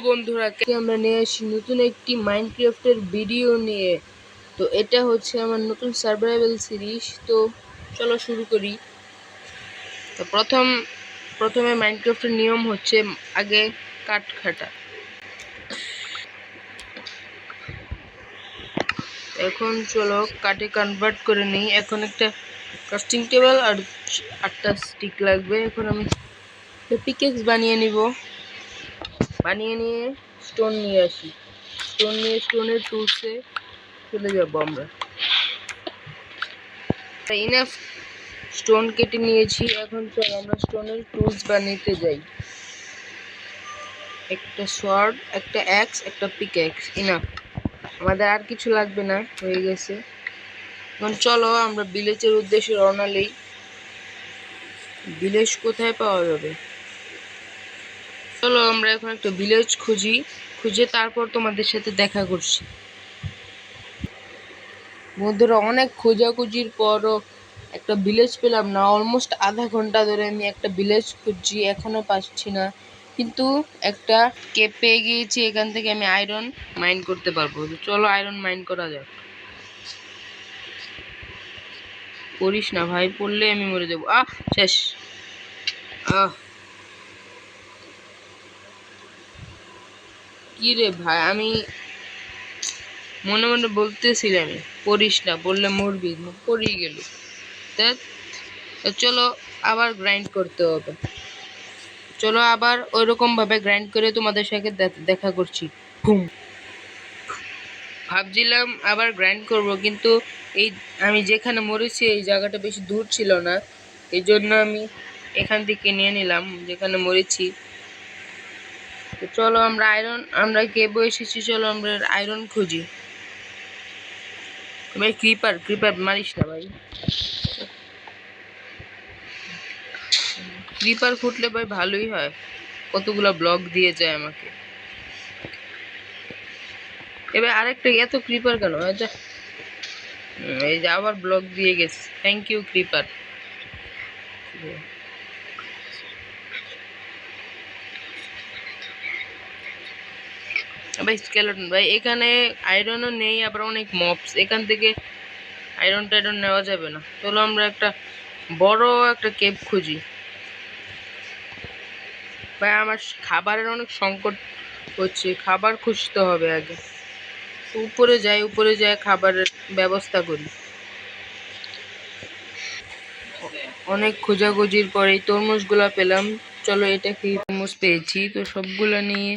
বন্ধুরা, আমরা নিয়ে আসি নতুন একটি মাইনক্রাফটের ভিডিও নিয়ে। তো এটা হচ্ছে আমার নতুন সার্ভাইভাল সিরিজ। তো চলো শুরু করি। তো প্রথমে মাইনক্রাফটের নিয়ম হচ্ছে আগে কাঠ কাটা। এখন চলো কাটে কনভার্ট করে নিই। এখন একটা ক্রাফটিং টেবিল আর 8টা স্টিক লাগবে। এখন আমি পিকেক্স বানিয়ে নিব। বানিয়ে নিয়ে স্টোন নিয়ে আসি। স্টোনের টুলসে চলে যাব আমরা। ইনাফ স্টোন কেটে নিয়েছি। এখন চল আমরা স্টোনের টুলস বানাতে যাই। একটা সোয়ার্ড, একটা অ্যাক্স, একটা পিকঅ্যাক্স ইনাফ। আমাদের আর কিছু লাগবে না, হয়ে গেছে। এখন চলো আমরা ভিলেজের উদ্দেশ্যে রওনা লই। ভিলেজ কোথায় পাওয়া যাবে? চলো আমরা এখন একটা ভিলেজ খুঁজে তারপর তোমাদের সাথে দেখা করছি। বন্ধুরা, অনেক খোঁজাখুঁজির পরও একটা ভিলেজ পেলাম না। অলমোস্ট আধা ঘন্টা ধরে আমি একটা ভিলেজ খুঁজছি, এখনো পাচ্ছি না। কিন্তু একটা কেপ পেয়ে গিয়েছি, এখান থেকে আমি আয়রন মাইন করতে পারবো। চলো আয়রন মাইন করা যাক। পড়িস না ভাই, পড়লে আমি মরে যাবো। শেষ। কি রে ভাই, আমি মনে মনে বলতেছিলাম পড়িস না, পড়লে মরবি, পড়েই গেল। চলো আবার গ্রাইন্ড করতে হবে। চলো আবার ওইরকম ভাবে গ্রাইন্ড করে তোমাদের সাথে দেখা করছি। ভাবছিলাম আবার গ্রাইন্ড করব, কিন্তু এই আমি যেখানে মরেছি এই জায়গাটা বেশি দূর ছিল না, এই জন্য আমি এখান থেকে নিয়ে নিলাম যেখানে মরেছি। তো চলো আমরা কেবো এসেছি, চলো আমরা আয়রন খুঁজি। ভাই ক্রিপার মারিস না ভাই। ক্রিপার ফুটলে ভাই ভালোই হয়, কতগুলা ব্লক দিয়ে যায় আমাকে। এবার আরেকটা, এত ক্রিপার কেন? আচ্ছা, এই যে আবার ব্লক দিয়ে গেছে। Thank you creeper. ভাই স্কেলেটন ভাই, এখানে আয়রনও নেই, আবার অনেক মবস। এখান থেকে আয়রন টাইরন নেওয়া যাবে না। চলো আমরা একটা বড় একটা কেভ খুঁজি। ভাই আমার খাবারের অনেক সংকট হচ্ছে, খাবার খুঁজতে হবে আগে। উপরে যাই খাবারের ব্যবস্থা করি। অনেক খোঁজাখুঁজির পরে এই তরমুজগুলা পেলাম। চলো এটা কি তরমুজ পেয়েছি, তো সবগুলা নিয়ে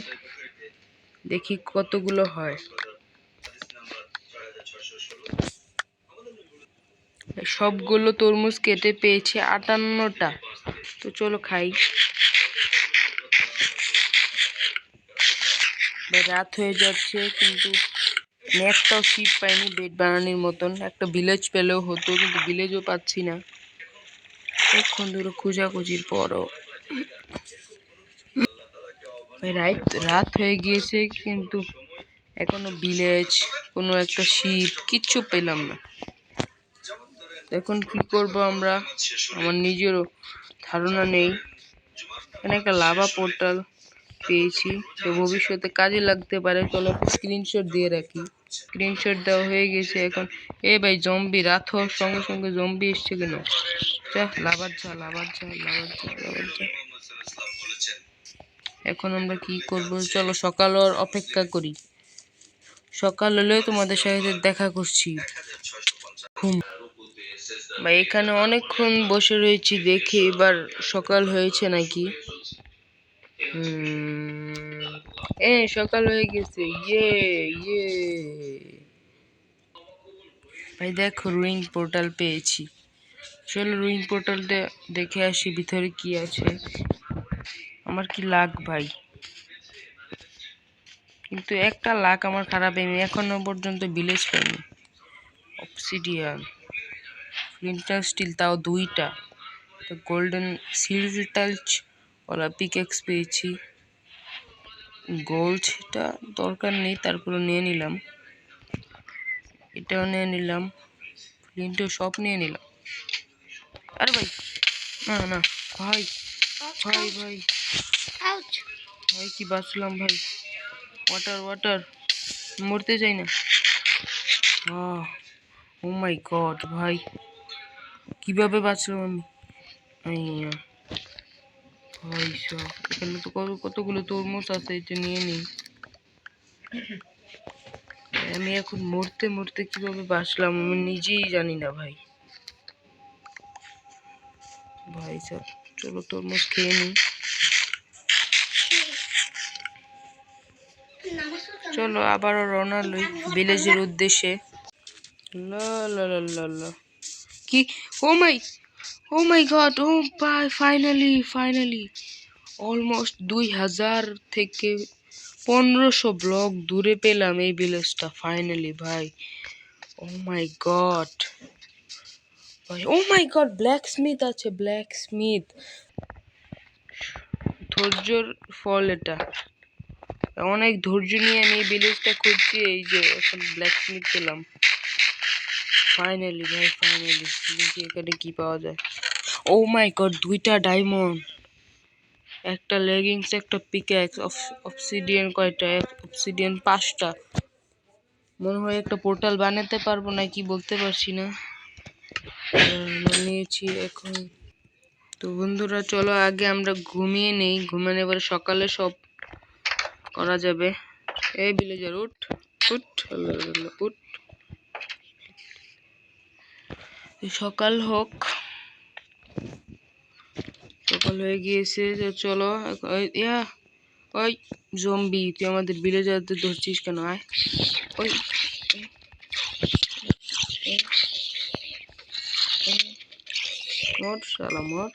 দেখি কতগুলো হয়। সবগুলো তরমুজ কেটে পেয়েছি 58টা। তো চলো খাই। রাত হয়ে যাচ্ছে, কিন্তু আমি একটাও শিপ পাইনি বেড বানানোর মতন। একটা ভিলেজ পেলেও হতো, কিন্তু ভিলেজও পাচ্ছি না। অনেকক্ষণ ধরে খোঁজাখুঁজির পরও রাত হয়ে গিয়েছে, কিন্তু এখনো ভিলেজ, কোনো একটা শিপ কিচ্ছু পেলাম না। এখন কি করব আমরা, আমার নিজেরও ধারণা নেই। এখানে একটা লাভা পোর্টাল পেয়েছি, তো ভবিষ্যতে কাজে লাগতে পারে। চলো স্ক্রিনশট দিয়ে রাখি। স্ক্রিনশট দেওয়া হয়ে গেছে। এখন ভাই জম্বি, রাত হওয়ার সঙ্গে সঙ্গে জম্বি এসছে কেন? লাভার যা। এখন আমরা কি করব? চলো সকাল হওয়ার অপেক্ষা করি। সকাল হলে তোমাদের সাথে দেখা করছি। ভাই এখানে অনেকক্ষণ বসে রয়েছি, দেখি এবার সকাল হয়েছে নাকি। সকাল হয়ে গেছে। ইয়ে ভাই দেখো, রুইং পোর্টাল পেয়েছি। চলো রুইং পোর্টালটা দেখে আসি ভিতরে কি আছে। আমার কি লাক ভাই, কিন্তু একটা লাক আমার খারাপ। আমি এখনো পর্যন্ত ভিলেজ পাইনি। অবসিডিয়ান, ফ্লিন্টার স্টিল, তাও 2টা। গোল্ডেন সিল্ড টাচ ওলা পিকেক্স পেয়েছি। গোল্ডটা দরকার নেই, তারপরে নিয়ে নিলাম। এটাও নিয়ে নিলাম, ফ্লিন্টও সব নিয়ে নিলাম। আরে ভাই না ভাই ভাই ভাই ভাই কি বাঁচলাম ভাই। ওয়াটার ওয়াটার, মরতে চাই না। ও মাই গড ভাই, কিভাবে বাঁচলাম আমি? আইয়া, ভাই সব এখানে তো কতগুলো তরমুজ আছে, এটা নিয়ে নিই। আমি এখন মরতে মরতে কিভাবে বাঁচলাম আমি নিজেই জানি না ভাই। ভাই সব চলো তরমুজ খেয়ে নিই। চলো আবারও রওনা লই ভিলেজের উদ্দেশ্যে। লা লা লা লা লা, কি? ও মাই গড, ও ভাই ফাইনালি অলমোস্ট 2000 থেকে 1500 ব্লক দূরে পেলাম এই ভিলেজটা ফাইনালি ভাই। ও মাই গড ভাই, ও মাই গড, ব্ল্যাক স্মিথ আছে, ব্ল্যাক স্মিথ। ধৈর্যর ফল এটা, অনেক ধৈর্য নিয়ে আমি এই ভিলেজটা খুঁজছি, এই যে এখন ব্ল্যাক স্মিথ পেলাম ফাইনালি ভাই, ফাইনালি। দেখি এখানে কি পাওয়া যায়। ও মাই গড, 2টা ডায়মন্ড, একটা লেগিংস, একটা পিক্যাক্স। অবসিডিয়ান কয়টা? অবসিডিয়ান 5টা। মনে হয় একটা পোর্টাল বানাতে পারবো না কি বলতে পারছি না। বানিয়েছি এখন। তো বন্ধুরা চলো আগে আমরা ঘুমিয়ে নেই, ঘুমানোর পরে সকালে সব করা যাবে। এই ভিলেজার উঠ উঠ উঠ, সকাল হোক। সকাল হয়ে গিয়েছে, চলো। ইয়া, ওই জম্বি, তুই আমাদের ভিলেজারদের ধরছিস কেন? আয়, ওই মর শালা মর।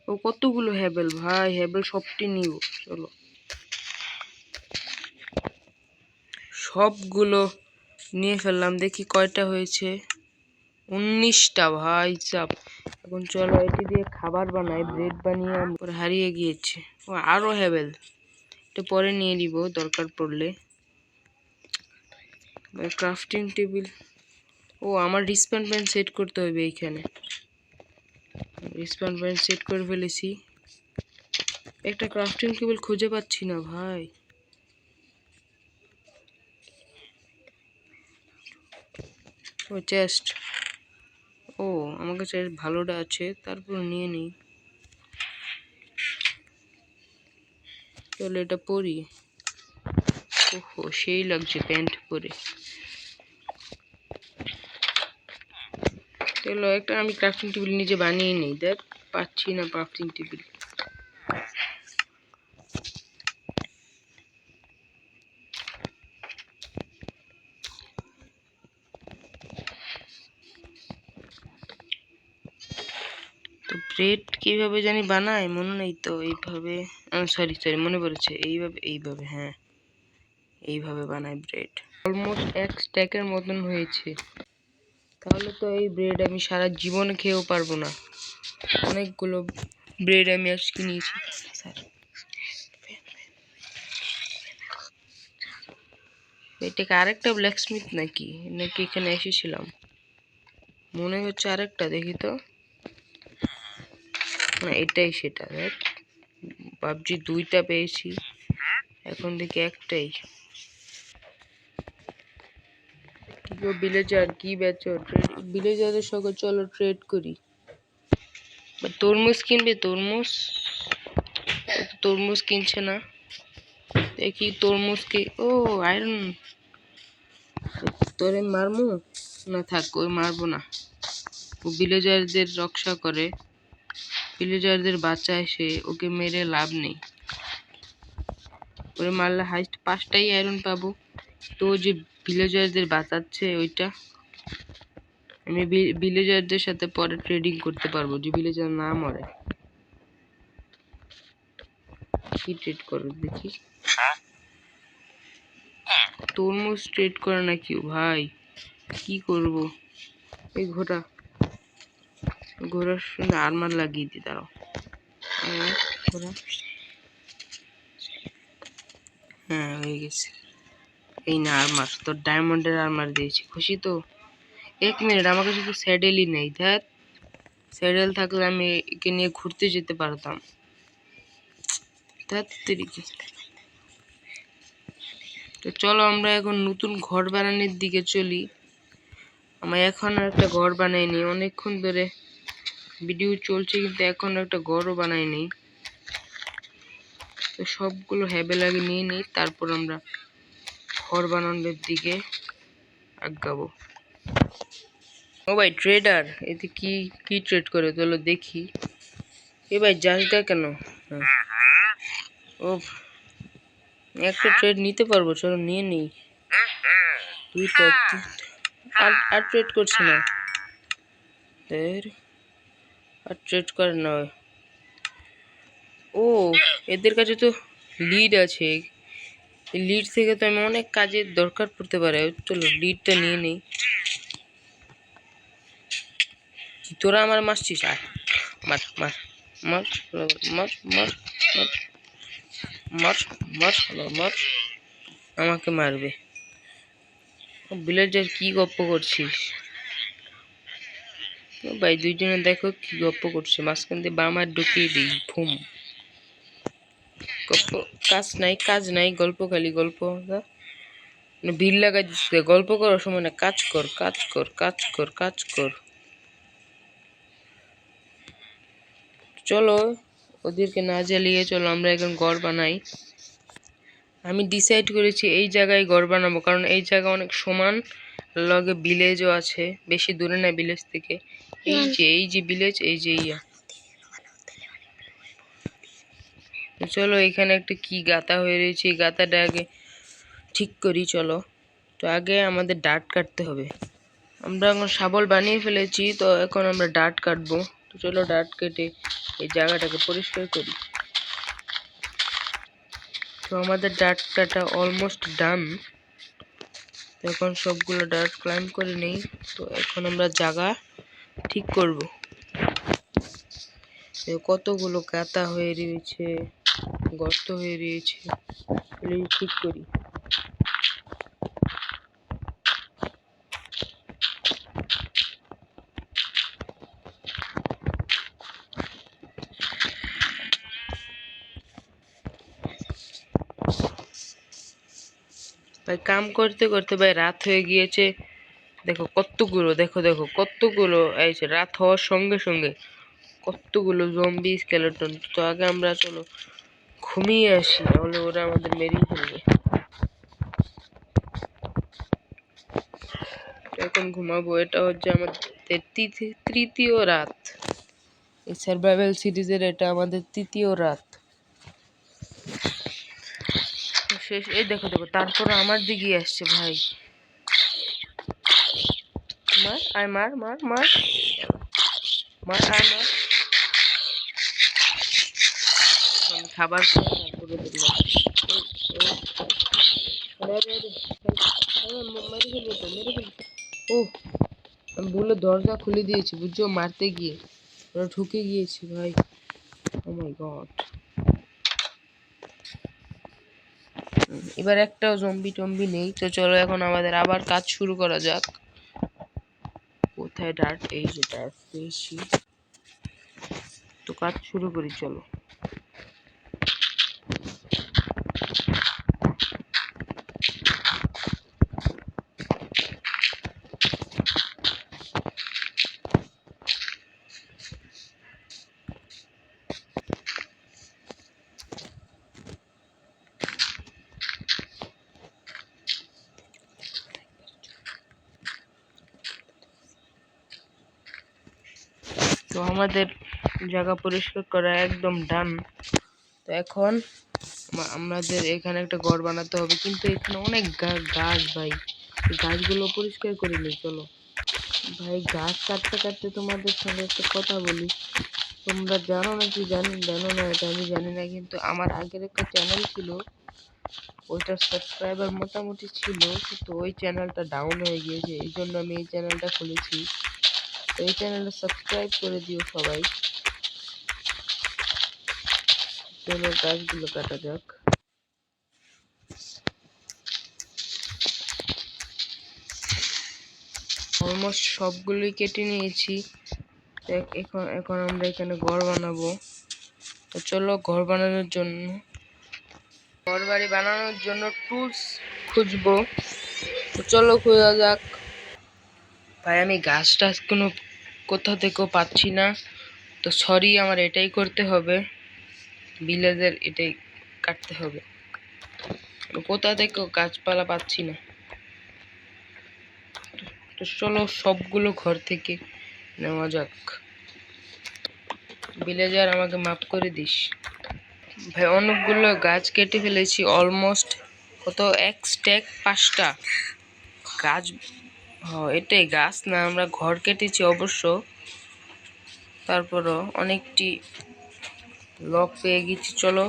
ও কতগুলো হ্যাবেল ভাই, হ্যাবেল সবটি নিব। চলো সবগুলো নিয়ে ফেললাম, দেখি কয়টা হয়েছে। 19টা ভাই চাপ। এখন চলো এটি দিয়ে খাবার বানাই, ব্রেড বানিয়ে পরে হারিয়ে গিয়েছে। ও আরো হ্যাবেল, এটা পরে নিয়ে নিব দরকার পড়লে। ক্রাফটিং টেবিল, ও আমার রিসপন পয়েন্ট সেট করতে হবে এইখানে। রিসপন পয়েন্ট সেট করে ফেলেছি। একটা ক্রাফটিং টেবিল খুঁজে পাচ্ছি না ভাই। ও চেস্ট, ও আমার কাছে ভালোটা আছে, তারপর নিয়ে নিই। চলো এটা পরি। ওহো সেই লাগছে প্যান্ট পরে। চলো একটা আমি ক্রাফটিং টেবিল নিজে বানিয়ে নিই। দেখ পাচ্ছি না ক্রাফটিং টেবিল। তো ব্রেড কিভাবে জানি বানায় মনে নেই তো। এইভাবে, সরি মনে পড়েছে, এইভাবে হ্যাঁ, এইভাবে বানায় ব্রেড। অলমোস্ট এক স্ট্যাকের মতন হয়েছে। তাহলে তো এই ব্রেড আমি সারা জীবন খেয়েও পারবো না। অনেকগুলো ব্রেড আমি আজকে নিয়েছি। স্যার এটাকে আরেকটা ব্ল্যাক স্মিথ নাকি নাকি এখানে এসেছিলাম মনে হচ্ছে। আরেকটা দেখি তো, না এটাই সেটা। দেখ পাবজি 2টা পেয়েছি, এখন দেখি একটাই। কি গো ভিলেজার, কি বেচো? ভিলেজারের সঙ্গে চলো ট্রেড করি। তরমুজ কিনবে? তরমুজ, তরমুজ কিনছে না। দেখি তরমুজ কি, ও আয়রন। তোরে মারমু না, থাক ওই মারবো না। ও ভিলেজারদের রক্ষা করে, ভিলেজারদের বাঁচায় সে, ওকে মেরে লাভ নেই। ওরে মারলে হাইস্ট 5টাই আয়রন পাবো। তো যে ভিলেজারদের বাঁচাচ্ছে ওইটা, আমি ভিলেজারদের সাথে পরে ট্রেডিং করতে পারবো, যে ভিলেজার না মরে। কি ট্রেড করো দেখি? তরমুজ ট্রেড করে না কেউ ভাই, কি করব? এই ঘোড়ার সঙ্গে আর্মার লাগিয়ে দি, দাঁড়াও। ঘোড়া, হ্যাঁ হয়ে গেছে। এই না আর্মার, তোর ডায়মন্ডের আর্মার দিয়েছি, খুশি তো? 1 মিনিট, আমার কাছে তো স্যাডেলই নেই। ধ্যাত, স্যাডেল থাকলে আমি একে নিয়ে ঘুরতে যেতে পারতাম। ধ্যাত তেরিকি। তো চলো আমরা এখন নতুন ঘর বানানোর দিকে চলি। আমি এখনো একটা ঘর বানাইনি, অনেকক্ষণ ধরে ভিডিও চলছে কিন্তু এখনো একটা ঘরও বানাইনি। তো সবগুলো হ্যাবেলাগে নিয়ে নিই, তারপর আমরা ঘর বানানোর দিকে আগাবো। ও ভাই ট্রেডার, এতে কি কি ট্রেড করে চলো দেখি। এ ভাই যাসগা কেন? ও একটা ট্রেড নিতে পারবো, চলো নিয়ে নিই। দুইটা আর ট্রেড করছে না, আর ট্রেড করে না। ও এদের কাছে তো লিড আছে, লিড থেকে তো আমি অনেক কাজের দরকার পড়তে পারে। চলো লিডটা নিয়ে নেই। তোরা আমার মারছিস, আয় মার মার মার মার মার মার মার মার, আমাকে মারবে। ভিলেজার কি গপ্প করছিস ভাই? দুইজনে দেখো কি গপ্প করছে, মাঝখান দিয়ে বামার ঢুকিয়ে দিই ফুম। গল্প কাজ নাই গল্প, খালি গল্প। ভিড় লাগাই দিচ্ছে, গল্প করার সময় না, কাজ কর কাজ কর কাজ কর কাজ কর। চলো ওদেরকে না জ্বালিয়ে চলো আমরা এখন ঘর বানাই। আমি ডিসাইড করেছি এই জায়গায় ঘর বানাবো, কারণ এই জায়গা অনেক সমান, লগে ভিলেজও আছে, বেশি দূরে না ভিলেজ থেকে। এই যে ভিলেজ, এই যে ইয়া। চলো এখানে একটা কি গাতা হয়ে রয়েছে, এই গাতাটা আগে ঠিক করি। চলো তো আগে আমাদের ডাট কাটতে হবে। আমরা এখন শাবল বানিয়ে ফেলেছি, তো এখন আমরা ডাট কাটবো। তো চলো ডাট কেটে এই জায়গাটাকে পরিষ্কার করি। তো আমাদের ডাট কাটা অলমোস্ট ডান। এখন সবগুলো ডাট ক্লাইম করে নেই। তো এখন আমরা জায়গা ঠিক করব। কতগুলো গাতা হয়ে রয়েছে, গর্ত হয়ে রয়েছে, ঠিক করি। ভাই কাম করতে করতে ভাই রাত হয়ে গিয়েছে। দেখো কতগুলো, দেখো দেখো কতগুলো এইছে, রাত হওয়ার সঙ্গে সঙ্গে কতগুলো জম্বি স্কেলেটন। তো আগে আমরা চলো ঘুমিয়ে আসি, নাহলে ওরা আমাদের মেরেই ফেলবে। এখন ঘুমাবো। এটা হচ্ছে আমাদের তৃতীয় রাত, এই সার্ভাইভাল সিরিজের এটা আমাদের তৃতীয় রাত শেষ। এই দেখো দেখো, তারপর আমার দিকে আসছে ভাই। মার আয়, মার মার মার মার আয় মার। আমি খাবার খাই, তারপরে দেখলাম মেরে ফেলবে তো, মেরে ফেলবে। ও আমি ভুলে দরজা খুলে দিয়েছি বুঝছো, মারতে গিয়ে ওরা ঢুকে গিয়েছে ভাই। ও মাই গড। এবার একটাও জম্বি টম্বি নেই। তো চলো এখন আমাদের আবার কাজ শুরু করা যাক। কোথায় ডার্ট? এই যে ডার্ট পেয়েছি, তো কাজ শুরু করি চলো। তো আমাদের জায়গা পরিষ্কার করা একদম ডান। তো এখন আমাদের এখানে একটা ঘর বানাতে হবে, কিন্তু এখানে অনেক গাছ ভাই, গাছগুলো পরিষ্কার করে নিই চলো। ভাই গাছ কাটতে কাটতে তোমাদের সঙ্গে একটা কথা বলি। তোমরা জানো নাকি জানো না এটা আমি জানি না, কিন্তু আমার আগের একটা চ্যানেল ছিল, ওইটার সাবস্ক্রাইবার মোটামুটি ছিল, কিন্তু ওই চ্যানেলটা ডাউন হয়ে গিয়েছে, এই জন্য আমি এই চ্যানেলটা খুলেছি। তো এই চ্যানেলটা সাবস্ক্রাইব করে দিও সবাই। চলো গাছগুলো কাটা যাক। অলমোস্ট সবগুলোই কেটে নিয়েছি। এখন আমরা এখানে ঘর বানাবো। তো চলো ঘর বানানোর জন্য ঘর বাড়ি বানানোর জন্য টুলস খুঁজবো। তো চলো খোঁজা যাক। ভাই আমি গাছ টাছ কোথা থেকেও পাচ্ছি না, তো সরি, আমার এটাই করতে হবে, ভিলেজের এটাই কাটতে হবে। কোথা থেকেও গাছপালা পাচ্ছি না, তো চলো সবগুলো ঘর থেকে নেওয়া যাক। ভিলেজার আমাকে মাফ করে দিস ভাই, অনেকগুলো গাছ কেটে ফেলেছি, অলমোস্ট কত এক স্ট্যাক 5টা গাছ। এটাই গাছ না, আমরা ঘর কেটেছি অবশ্য, তারপরও অনেকটি লক পেয়ে গেছি। চলো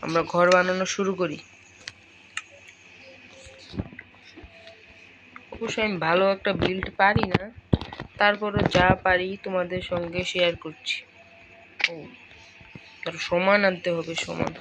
আমরা ঘর বানানো শুরু করি। অবশ্যই আমি ভালো একটা বিল্ড পারি না, তারপরও যা পারি তোমাদের সঙ্গে শেয়ার করছি। ও তার সমান আনতে হবে, সমান।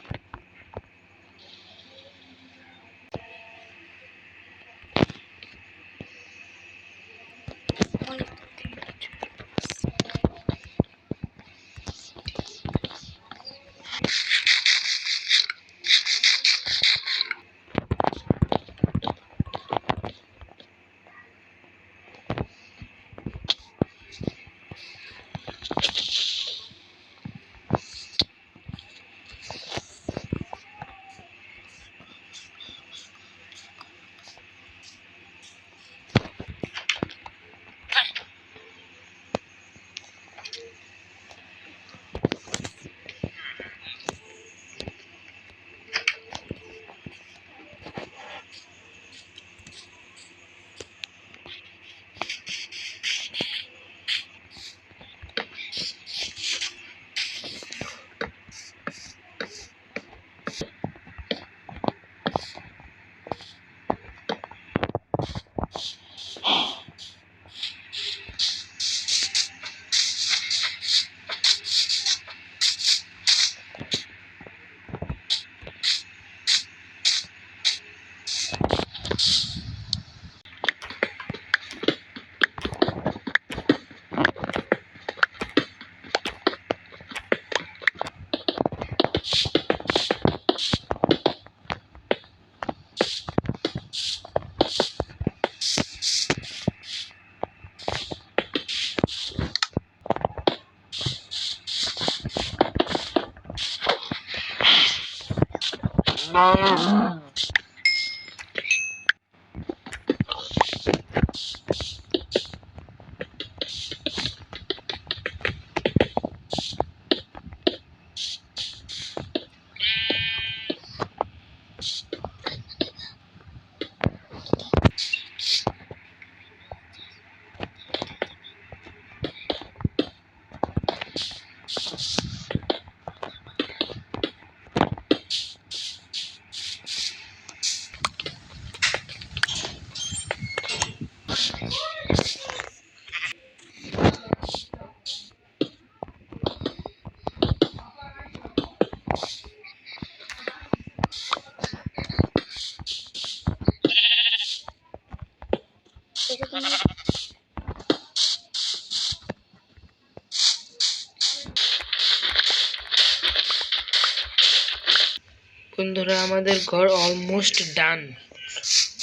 বন্ধুরা আমাদের ঘর অলমোস্ট ডান,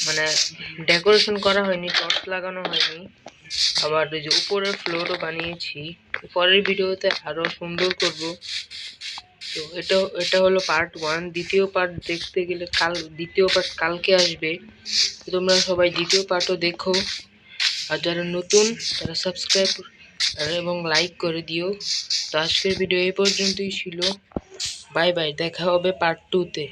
মানে ডেকোরেশন করা হয়নি, টর্চ লাগানো হয়নি, আবার এই যে উপরের ফ্লোরও বানিয়েছি। পরের ভিডিওতে আরো সুন্দর করব। তো এটা হলো পার্ট 1। দ্বিতীয় পার্ট দেখতে গেলে দ্বিতীয় পার্ট কালকে আসবে, তো তোমরা সবাই দ্বিতীয় পার্টও দেখো। আর যারা নতুন তারা সাবস্ক্রাইব এবং লাইক করে দিও। তো আজকের ভিডিও এই পর্যন্তই ছিল। বাই বাই, দেখা হবে পার্ট 2 তে।